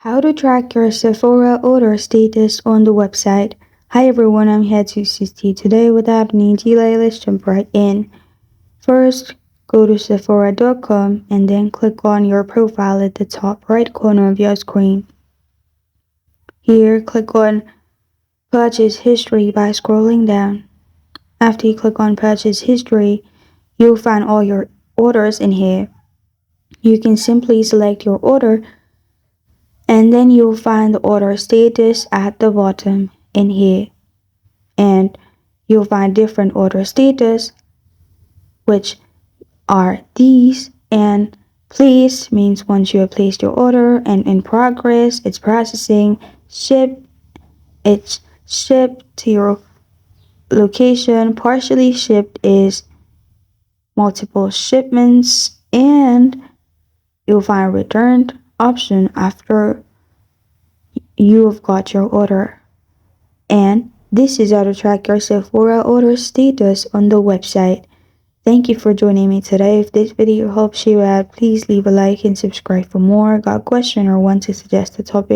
How to track your Sephora order status on the website. Hi everyone, I'm here to assist you today. Without any delay, let's jump right in. First, go to Sephora.com and then click on your profile at the top right corner of your screen. Here, click on Purchase History by scrolling down. After you click on Purchase History, you'll find all your orders in here. You can simply select your order and then you'll find the order status at the bottom in here, and you'll find different order status, which are these. And place means once you have placed your order, and in progress it's processing. Ship, it's shipped to your location. Partially shipped is multiple shipments, and you'll find returned option after you have got your order. And this is how to track your Sephora order status on the website. Thank you for joining me today. If this video helps you out, please leave a like and subscribe for more. Got a question or want to suggest a topic?